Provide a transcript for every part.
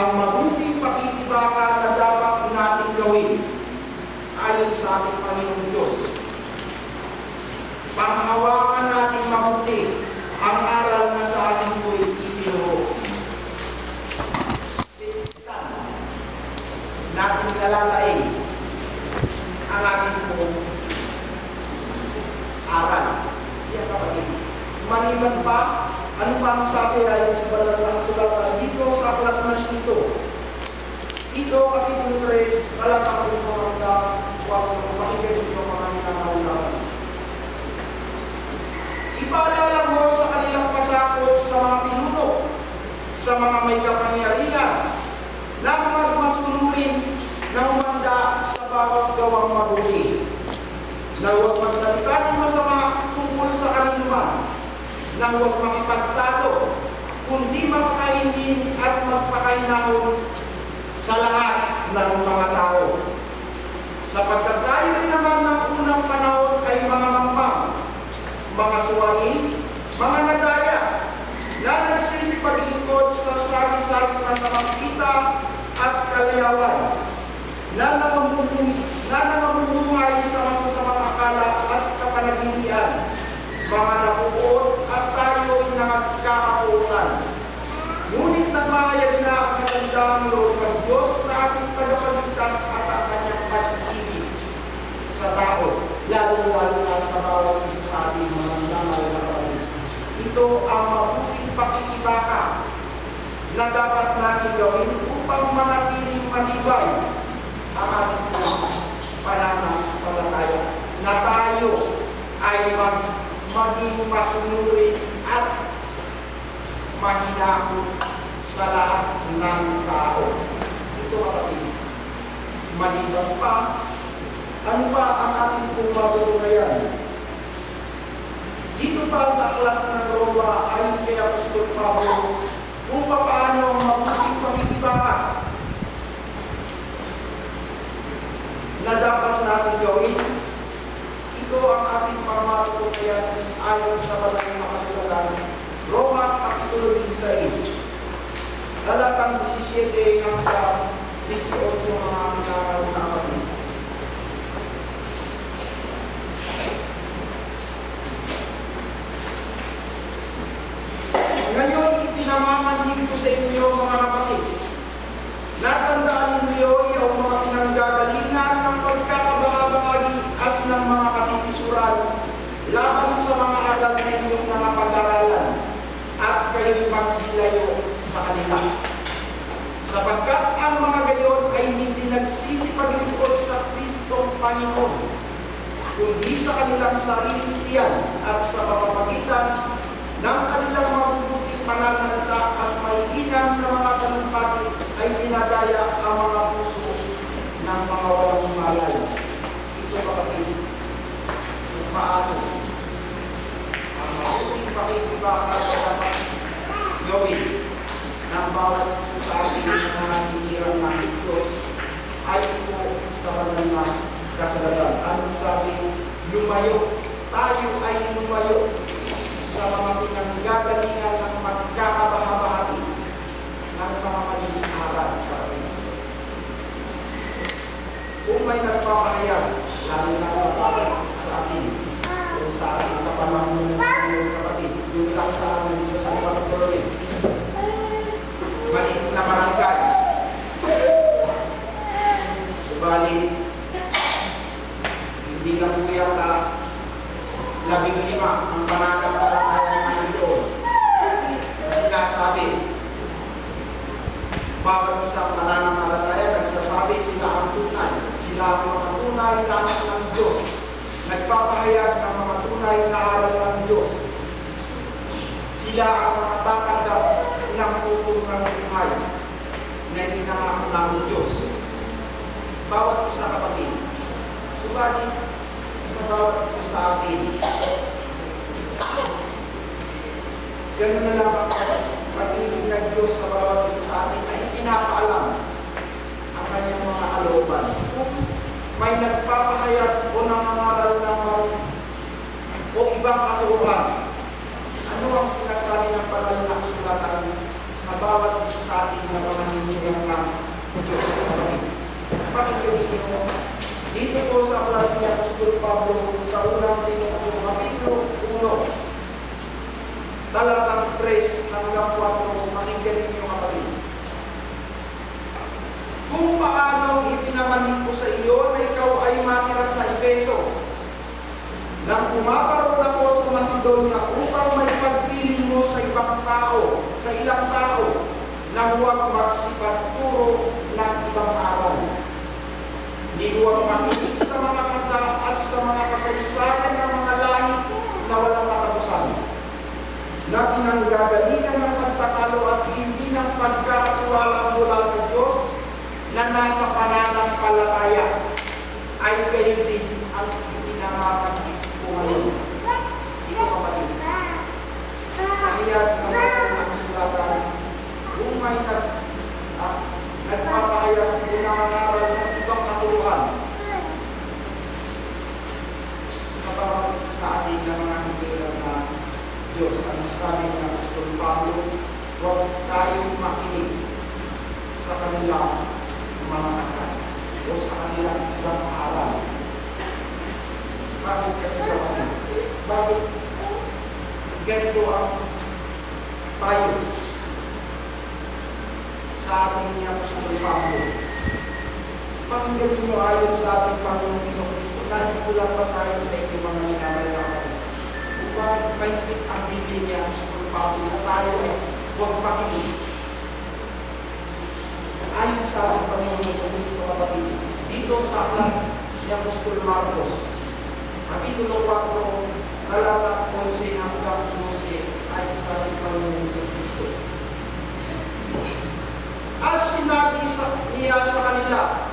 ang mabuting pakikibaka na dapat natin gawin ayon sa ating Panginoong Diyos. Panghawakan natin mabuti ang aral na sa ating po'y itinuro. Natin kalalain ang ating pong aral. Yan kapatid. Maliban pa, ano pa ang sabi ayon sa banal na kasulatan dito sa aklat na ito? Ito, Kapitulo 3, talatang 1 huwag pakinggan ninyo mga hinahangalaman. Ipaalala mo sa kanilang pasakop sa mga pinuno, sa mga may kapangyarihan, na magmatuloy na umanda sa bawat gawang mabuti, na huwag magsalita ng masama tungkol sa kanila, na huwag makipagtalo, kundi magkainin at magpakainahon sa lahat ng mga tao. Sapagkat tayo rin naman ng unang panahon ay mga mangmang, mga suwani, mga nadaya, na nagsisipaglingkod sa sari-sari na samangkita at kalayawan, na namumuhay sa masasamang akala at kapanaginian, mga napupuot at tayo'y nagkakapuutan. Ngunit nagmahayag na ang magandang loob ng Diyos na ating tagapagligtas at ang kanyang pag-ibig sa tao, lalo na sa bawat isa sa ating mga namahal na kapatid. Ito ang mabuting pakikibaka na dapat natin gawin upang manatiling matibay ang ating pananampalataya, na tayo ay maging masunurin at mahinahon sa lahat ng tao. Ito kapatid. Maliban pa, ano pa ang ating pong matutunayan? Dito pa sa aklat ng Roma ayon kay Apostol Pablo kung paano ang mabuting pakikibaka na dapat natin gawin. Ito ang ating pamatutunayan ayon sa banal na kasulatan. Roma, Kapitulo 16, talatang 17 hanggang 18 mga kapatid. Ngayon, pinamamanhid ko sa inyo mga kapatid, natandaan ninyo yung mga pinanggagalingan ng pagkakabangabangagi at ng mga katitisuran laban sa mga aral na inyong mga pag-aralan, at kayo'y magsilayo sa kanila. Sapagkat ang mga gayon ay hindi nagsisipaglingkod sa Kristong Panginoon, kundi sa kanilang sariling tiyan at sa pamamagitan ng kanilang mabubuting pananalita at maiinam na mga talumpati ay dinadaya ang mga puso ng mga walang malay. Ito kapatid, kung paano ang mabuting pakikibaka na dapat gawin ng bawat isa sa ating mga hinirang ng Diyos ay ito sa banal na kasulatan. Anong sabi? Lumayo. Tayo ay lumayo sa mga pinanggagalingan ng magkakabahabahati ng mga maling aral. Kung may nagpapahayag, lalo na sa bawat isa sa atin, kung sa ating kapanahon ng kapatid, yung lang sa amin sa San Bartolome, maliit na barangay, subalit hindi lang po yata 15 ang pananampalataya ng doon. Sinasabi, bawat isang pananampalataya nagsasabi sila ang tunay. Sila ang mga tunay na anak ng Diyos. Nagpapahayag ng mga tunay na aral ng Diyos. Sila ang mga tatanggap ng putong ng buhay na pinangako ng Diyos. Bawat isa kapatid. Subalit, sa bawat isa sa atin, ganun na lang pag-ibig ng Diyos sa bawat isa sa atin ay pinapaalam ang kanyang mga kalooban. Kung may nagpapahayag o nangangaral ng o ibang katuruan, ano ang sinasabi ng banal na kasulatan sa bawat isa sa atin na mga hinihirang ng Diyos. Pakinggan niyo, dito po sa aklat ni Apostol Pablo sa unang Timoteo, kapitulo 1, talatang 3 hanggang 4, pakinggan niyo kapatid. Kung paano ipinamanhid ko sa iyo na ikaw ay matira sa Efeso, nang pumaparod ako sa Macedonia upang may pagpiling mo sa ibang tao, sa ilang tao, na huwag magsipagturo ng ibang aral. Di huwag makinig sa mga kanta at sa mga kasaysayan ng mga lahi na walang katapusan, na pinanggagalingan ng pagtatalo at hindi ng pagkakatiwala mula sa Diyos na nasa pananampalataya, ay kayo din ang ipinamamagin ko ngayon. Ito kapatid. Kaya ang mga sulatan, kung may nagpapahayag kung nangangaral ng ibang katuruan, kapag sa atin ng mga hinilang na Diyos, ang sabi ng Apostol Pablo, huwag tayong makinig sa kanilang mga kata o sa kanilang ibang aral. Bakit kasi sa kanya? Bakit ganito ang payo sa ating ni Apostol Pablo? Pakinggan niyo ayon sa ating Panginoong Kristo. Nais ko lang basahin sa inyo mga minamahal upang mahigpit ang Biblia ni Apostol Pablo na tayo ay huwag pakinig. Ayon sa ating Panginoong Kristo kapatid, dito sa aklat ni Apostol Marcos, kapitulo 4, talatang 11 hanggang 12, ayon sa ating Panginoong Kristo. At sinabi niya sa kanila,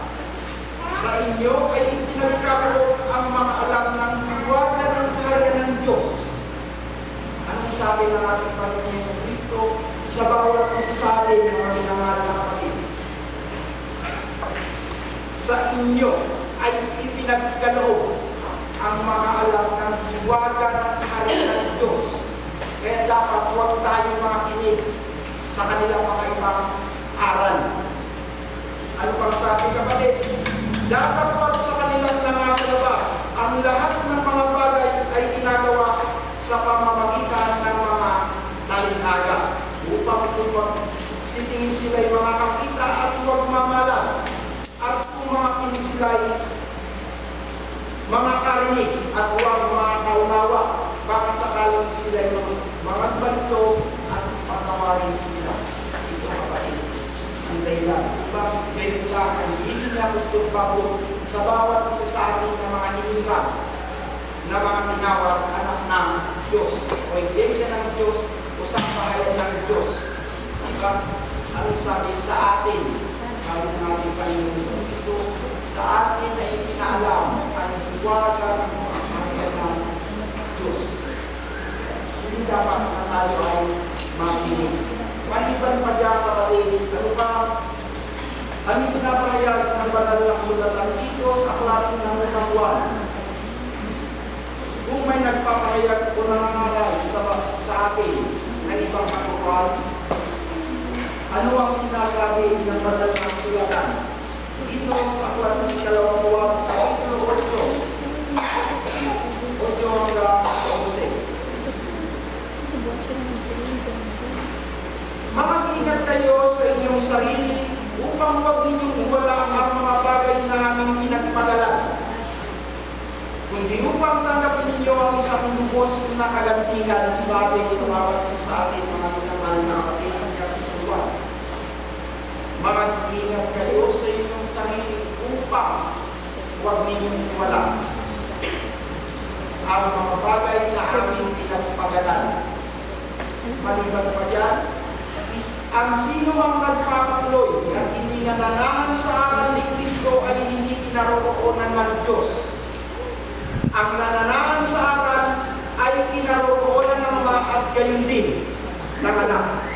sa inyo ay ipinagkakaroon ang mga alam ng hiwaga ng kaharian ng Diyos. Anong sabi ng ating Panginoon sa Kristo sa bawat isa sa atin, mga minamahal na kapatid? Sa inyo ay ipinagkaloob ang mga alam ng hiwaga ng kaharian ng Diyos. Kaya dapat huwag tayong makinig sa kanilang mga ibang aral. Ano pang sabi kapatid? Dapat huwag sa kanilang nasa labas. Ang lahat ng mga bagay ay ginagawa sa pamamagitan ng mga talinhaga upang sitingin sila'y mga kakita at huwag mamalas. At kung mga kinig sila'y mga karinig at huwag mga kaunawa, baka sakaling sila'y mga balito at patawarin sila. Ito kapatid. Ang dahilan. Bakit ganito lang ang hindi niya gusto Pablo sa bawat isa sa atin na mga hininga na mga tinawag anak ng Diyos o iglesia ng Diyos o sambahayan ng Diyos. Diba? Anong sabi sa atin? Sabi ng ating Panginoon Kristo, sa atin ay pinaalam ang hiwaga ng mga kaharian ng Diyos. Hindi dapat na tayo ay makinig. Maliban pa dyan kapatid, ano ba? Ang pinapahayag ng banal na sulatan dito sa aklat ng unang buwan. Kung may nagpapahayag o nangangaral sa atin na ibang katuruan, ano ang sinasabi ng banal na sulatan? Dito sa aklat ng ikalawang buwan, kapitulo 8 hanggang 11. Mag-ingat kayo sa inyong sarili upang huwag ninyong iwala ang mga bagay na aming pinagpagalan. Kundi upang tanggapin ninyo ang isang lubos na kagantihan sa atin sa bawat isa sa atin, mga minamahal na kapatid ng kapitulo 1. Mag-ingat kayo sa inyong sarili upang huwag ninyong iwala ang mga bagay na aming pinagpagalan. Maliban pa dyan, ang sino ang nagpapatuloy at hindi nananahan sa aral ni Kristo ay hindi kinaroroonan ng Diyos. Ang nananahan sa aral ay kinaroroonan ng mga at gayon din ng anak.